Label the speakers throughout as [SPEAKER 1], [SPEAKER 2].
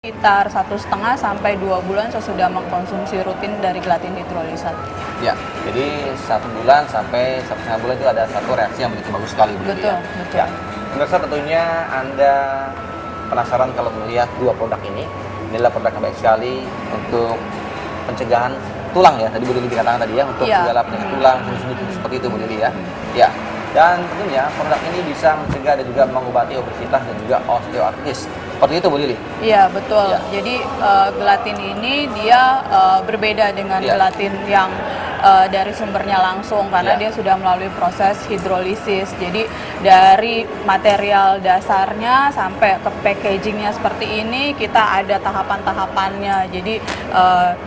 [SPEAKER 1] sekitar 1,5 sampai 2 bulan sesudah mengkonsumsi rutin dari gelatin hidrolisat.
[SPEAKER 2] Ya, jadi 1 bulan sampai 1,5 bulan itu ada satu reaksi yang begitu bagus sekali.
[SPEAKER 1] Betul,
[SPEAKER 2] ya.
[SPEAKER 1] betul.
[SPEAKER 2] Ya. Pemirsa, tentunya Anda penasaran kalau melihat dua produk ini. Inilah produk yang baik sekali untuk pencegahan tulang ya. Tadi Bu Lili dikatakan tadi ya, untuk segala penyakit tulang, sendi-sendi seperti itu Bu Lili ya. Ya. Dan tentunya produk ini bisa mencegah dan juga mengobati obesitas dan juga osteoartritis. Seperti itu Bu Lili?
[SPEAKER 1] Iya, betul.
[SPEAKER 2] Ya.
[SPEAKER 1] Jadi gelatin ini dia berbeda dengan gelatin yang dari sumbernya langsung karena dia sudah melalui proses hidrolisis. Jadi dari material dasarnya sampai ke packagingnya seperti ini kita ada tahapan-tahapannya. Jadi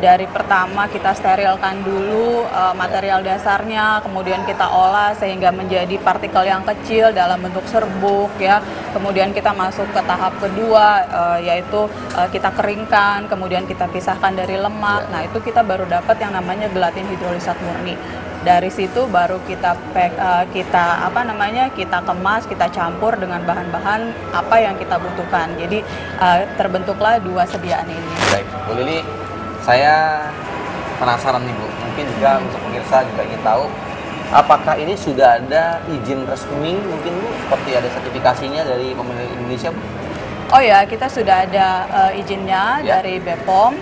[SPEAKER 1] dari pertama kita sterilkan dulu material dasarnya, kemudian kita olah sehingga menjadi partikel yang kecil dalam bentuk serbuk ya. Kemudian kita masuk ke tahap kedua yaitu kita keringkan, kemudian kita pisahkan dari lemak. Nah, itu kita baru dapat yang namanya gelatin hidrolisat murni. Dari situ baru kita kita kemas, kita campur dengan bahan-bahan apa yang kita butuhkan. Jadi terbentuklah dua sediaan ini.
[SPEAKER 2] Baik, Bu Lili, saya penasaran nih Bu. Mungkin juga untuk pemirsa juga ingin tahu, apakah ini sudah ada izin resmi mungkin Bu? Seperti ada sertifikasinya dari pemerintah Indonesia Bu?
[SPEAKER 1] Oh ya, kita sudah ada izinnya dari BPOM.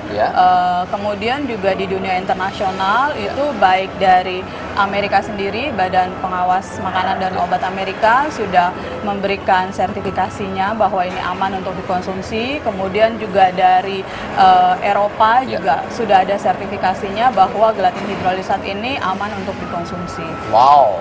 [SPEAKER 1] Kemudian juga di dunia internasional itu baik dari Amerika sendiri, Badan Pengawas Makanan dan Obat Amerika sudah memberikan sertifikasinya bahwa ini aman untuk dikonsumsi. Kemudian juga dari Eropa juga sudah ada sertifikasinya bahwa gelatin hidrolisat ini aman untuk dikonsumsi.
[SPEAKER 2] Wow,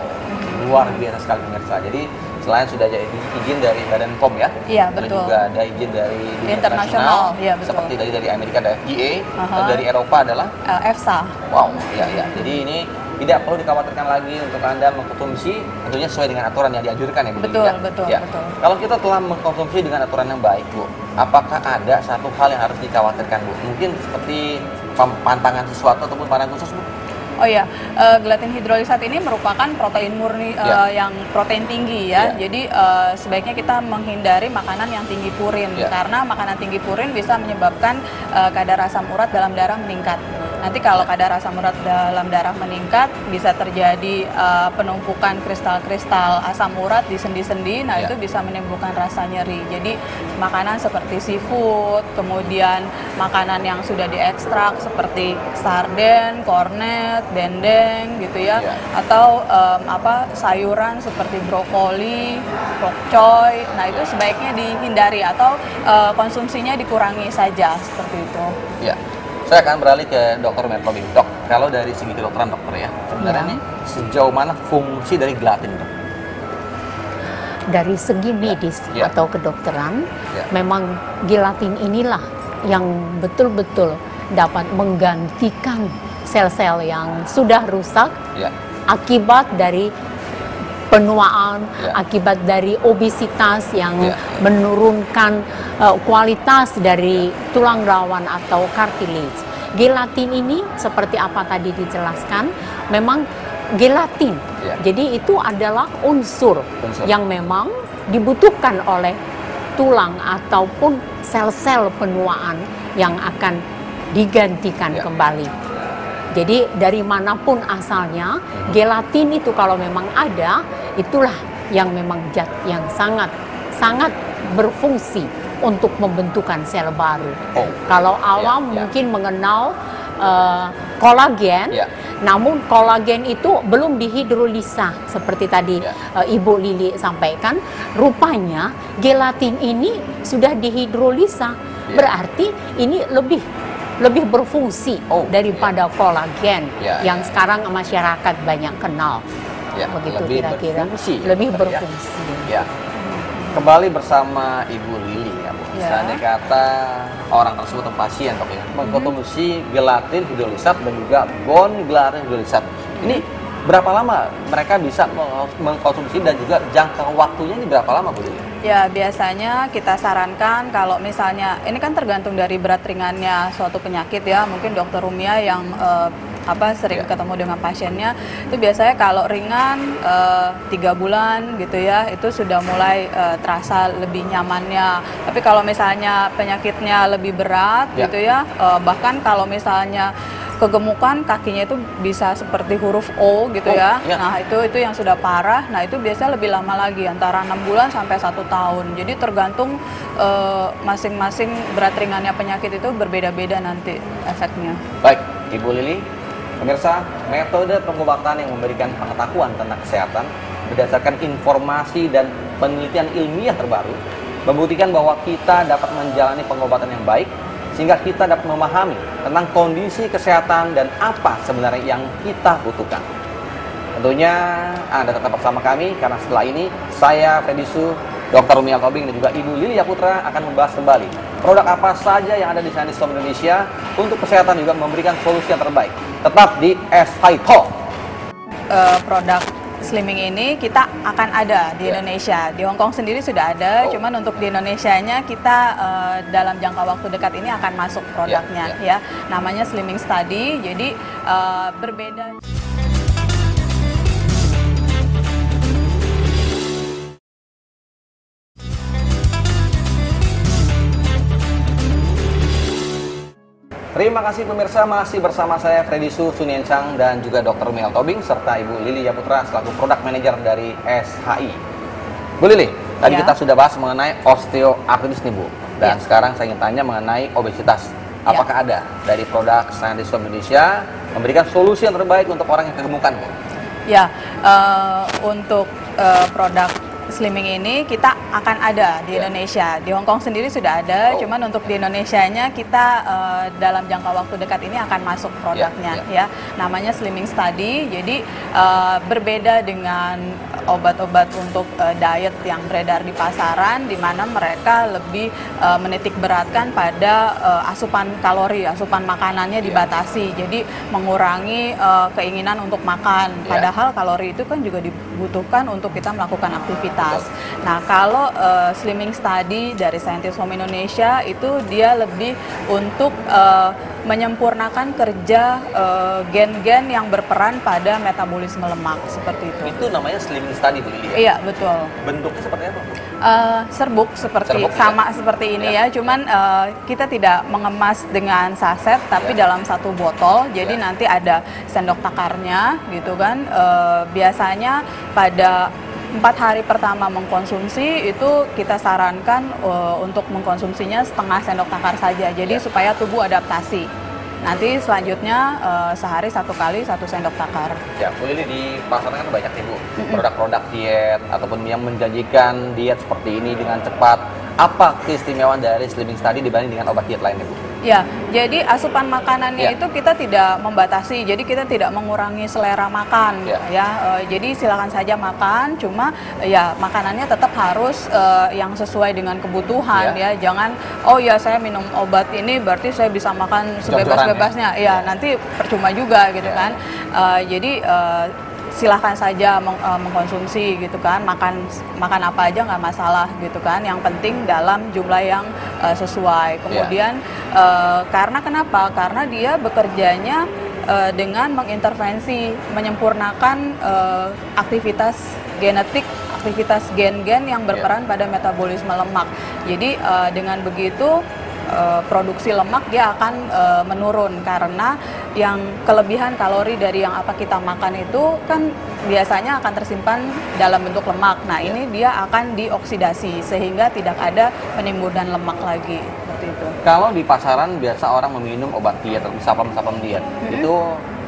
[SPEAKER 2] luar biasa sekali pemirsa. Jadi selain sudah ada izin dari Badan POM ya,
[SPEAKER 1] iya, betul.
[SPEAKER 2] juga ada izin dari
[SPEAKER 1] internasional, ya, betul.
[SPEAKER 2] Seperti dari Amerika ada FDA, dan dari Eropa adalah
[SPEAKER 1] EFSA.
[SPEAKER 2] Wow, ya. Jadi ini tidak perlu dikhawatirkan lagi untuk Anda mengkonsumsi, tentunya sesuai dengan aturan yang dianjurkan ya Bu.
[SPEAKER 1] Betul,
[SPEAKER 2] ya?
[SPEAKER 1] betul.
[SPEAKER 2] Kalau kita telah mengkonsumsi dengan aturan yang baik Bu, apakah ada satu hal yang harus dikhawatirkan Bu? Mungkin seperti pantangan sesuatu ataupun pantangan khusus Bu?
[SPEAKER 1] Oh ya, gelatin hidrolisat ini merupakan protein murni yang protein tinggi ya. Jadi sebaiknya kita menghindari makanan yang tinggi purin karena makanan tinggi purin bisa menyebabkan kadar asam urat dalam darah meningkat. Nanti kalau kadar asam urat dalam darah meningkat bisa terjadi penumpukan kristal-kristal asam urat di sendi-sendi. Nah, itu bisa menimbulkan rasa nyeri. Jadi makanan seperti seafood, kemudian makanan yang sudah diekstrak seperti sarden, kornet, dendeng gitu ya, atau sayuran seperti brokoli, pokcoy. Nah, itu sebaiknya dihindari atau konsumsinya dikurangi saja seperti itu.
[SPEAKER 2] Ya. Saya akan beralih ke Dr. Mertobing. Dok, kalau dari segi kedokteran dokter ya, sebenarnya nih sejauh mana fungsi dari gelatin dok?
[SPEAKER 3] Dari segi medis atau kedokteran, memang gelatin inilah yang betul-betul dapat menggantikan sel-sel yang sudah rusak akibat dari penuaan, akibat dari obesitas yang menurunkan kualitas dari tulang rawan atau cartilage. Gelatin ini seperti apa tadi dijelaskan, memang gelatin. Jadi itu adalah unsur yang memang dibutuhkan oleh tulang ataupun sel-sel penuaan yang akan digantikan kembali. Jadi dari manapun asalnya, gelatin itu kalau memang ada, itulah yang memang zat yang sangat berfungsi untuk membentukkan sel baru. Kalau awam mungkin mengenal kolagen, namun kolagen itu belum dihidrolisa seperti tadi Ibu Lili sampaikan. Rupanya gelatin ini sudah dihidrolisa, berarti ini lebih berfungsi daripada kolagen yang sekarang masyarakat banyak kenal. Begitu kira-kira. Lebih berfungsi.
[SPEAKER 2] Kembali bersama Ibu Lili ya Bu. Seandainya kata orang tersebut atau pasien dok ya, mengkonsumsi gelatin hidrolisat dan juga bone gelatin hidrolisat. Ini berapa lama mereka bisa mengkonsumsi dan juga jangka waktunya ini berapa lama Bu Lili?
[SPEAKER 1] Ya, biasanya kita sarankan kalau misalnya, ini kan tergantung dari berat ringannya suatu penyakit ya, mungkin dokter Rumia yang sering ketemu dengan pasiennya, itu biasanya kalau ringan 3 bulan gitu ya, itu sudah mulai terasa lebih nyamannya. Tapi kalau misalnya penyakitnya lebih berat gitu ya, bahkan kalau misalnya kegemukan kakinya itu bisa seperti huruf O gitu ya. Nah itu yang sudah parah. Nah itu biasanya lebih lama lagi, antara 6 bulan sampai 1 tahun. Jadi tergantung masing-masing berat ringannya penyakit itu berbeda-beda nanti efeknya.
[SPEAKER 2] Baik, Ibu Lili, pemirsa, metode pengobatan yang memberikan pengetahuan tentang kesehatan berdasarkan informasi dan penelitian ilmiah terbaru membuktikan bahwa kita dapat menjalani pengobatan yang baik sehingga kita dapat memahami tentang kondisi kesehatan dan apa sebenarnya yang kita butuhkan. Tentunya Anda tetap bersama kami karena setelah ini saya, Freddy Su, Dr. Rumiel Tobing dan juga Ibu Lili Yaputra akan membahas kembali produk apa saja yang ada di Scientist Home Indonesia untuk kesehatan juga memberikan solusi yang terbaik. Tetap di SHI Talk.
[SPEAKER 1] Produk slimming ini kita akan ada di Indonesia. Di Hong Kong sendiri sudah ada, cuman untuk di Indonesianya kita dalam jangka waktu dekat ini akan masuk produknya ya. Namanya Slimming Study. Jadi berbeda.
[SPEAKER 2] Terima kasih pemirsa, masih bersama saya Freddy Su, Sunien Chang, dan juga Dr. Rumiel Tobing serta Ibu Lili Yaputra selaku Product Manager dari SHI. Bu Lili, tadi kita sudah bahas mengenai osteoartritis nih Bu, dan sekarang saya ingin tanya mengenai obesitas. Apakah ada dari produk Scientist Home Indonesia memberikan solusi yang terbaik untuk orang yang kegemukan Bu?
[SPEAKER 1] Ya, untuk produk slimming ini kita akan ada di Indonesia. Di Hong Kong sendiri sudah ada, cuman untuk di Indonesianya kita dalam jangka waktu dekat ini akan masuk produknya ya. Namanya Slimming Study. Jadi berbeda dengan obat-obat untuk diet yang beredar di pasaran, di mana mereka lebih menitik beratkan pada asupan kalori, asupan makanannya dibatasi. Jadi mengurangi keinginan untuk makan. Padahal kalori itu kan juga dibutuhkan untuk kita melakukan aktivitas. Nah, kalau Slimming Study dari Scientist Home Indonesia itu dia lebih untuk menyempurnakan kerja gen-gen yang berperan pada metabolisme lemak seperti itu.
[SPEAKER 2] Itu namanya Slimming Study Bu Lili ya?
[SPEAKER 1] Iya, betul.
[SPEAKER 2] Bentuknya seperti apa?
[SPEAKER 1] Serbuk sama seperti ini ya, cuman kita tidak mengemas dengan saset tapi dalam satu botol. Jadi nanti ada sendok takarnya gitu kan. Biasanya pada 4 hari pertama mengkonsumsi itu kita sarankan untuk mengkonsumsinya setengah sendok takar saja. Jadi supaya tubuh adaptasi. Nanti selanjutnya sehari 1 kali 1 sendok takar.
[SPEAKER 2] Ya, Bu Lili, di pasaran kan banyak nih Bu, produk-produk diet ataupun yang menjanjikan diet seperti ini dengan cepat. Apa keistimewaan dari Slimming Study dibanding dengan obat diet lainnya Bu?
[SPEAKER 1] Ya, jadi asupan makanannya itu kita tidak membatasi, jadi kita tidak mengurangi selera makan ya. Jadi silakan saja makan, cuma ya makanannya tetap harus yang sesuai dengan kebutuhan ya. Jangan oh ya saya minum obat ini berarti saya bisa makan sebebas-bebasnya. Ya, nanti percuma juga gitu kan. Jadi silahkan saja mengkonsumsi gitu kan, makan apa aja nggak masalah gitu kan, yang penting dalam jumlah yang sesuai. Kemudian karena kenapa? Karena dia bekerjanya dengan mengintervensi, menyempurnakan aktivitas genetik, aktivitas gen-gen yang berperan pada metabolisme lemak. Jadi dengan begitu produksi lemak dia akan menurun, karena yang kelebihan kalori dari yang apa kita makan itu kan biasanya akan tersimpan dalam bentuk lemak. Nah ini dia akan dioksidasi sehingga tidak ada penimbunan lemak lagi seperti itu.
[SPEAKER 2] Kalau di pasaran biasa orang meminum obat diet atau suplemen diet itu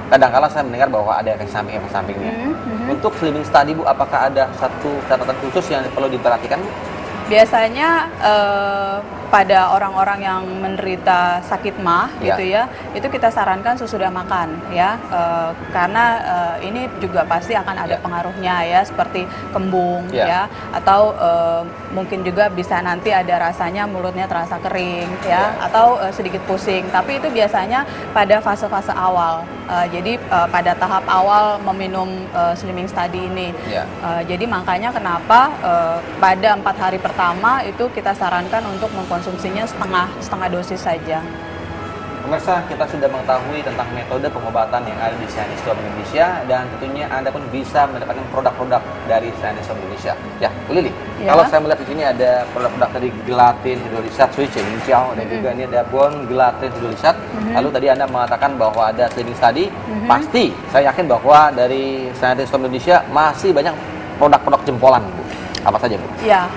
[SPEAKER 2] kadang-kala saya mendengar bahwa ada efek sampingnya. Untuk Slimming Study Bu, apakah ada satu catatan khusus yang perlu diperhatikan Bu?
[SPEAKER 1] Biasanya pada orang-orang yang menderita sakit mah gitu ya, itu kita sarankan sesudah makan ya, karena ini juga pasti akan ada pengaruhnya ya, seperti kembung ya, atau mungkin juga bisa nanti ada rasanya mulutnya terasa kering ya, atau sedikit pusing. Tapi itu biasanya pada fase-fase awal. Jadi pada tahap awal meminum Slimming Study ini. Jadi makanya kenapa pada 4 hari pertama itu kita sarankan untuk mengkonsumsinya setengah dosis saja.
[SPEAKER 2] Pemirsa, kita sudah mengetahui tentang metode pengobatan yang ada di Science Store Indonesia, dan tentunya Anda pun bisa mendapatkan produk-produk dari Science Store Indonesia. Ya, Bu Lili, kalau saya melihat di sini ada produk-produk dari gelatin hidrolisat switch ciao, dan juga ini ada bone gelatin hidrolisat. Lalu tadi Anda mengatakan bahwa ada cleaning study. Pasti saya yakin bahwa dari Science Store Indonesia masih banyak produk-produk jempolan, Bu. Apa saja, Bu?
[SPEAKER 1] Ya,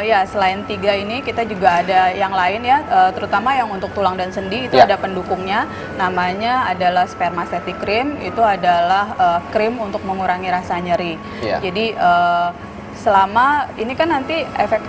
[SPEAKER 1] ya selain 3 ini kita juga ada yang lain ya, terutama yang untuk tulang dan sendi itu ada pendukungnya, namanya adalah spermacetic cream. Itu adalah krim untuk mengurangi rasa nyeri. Jadi selama ini kan nanti efek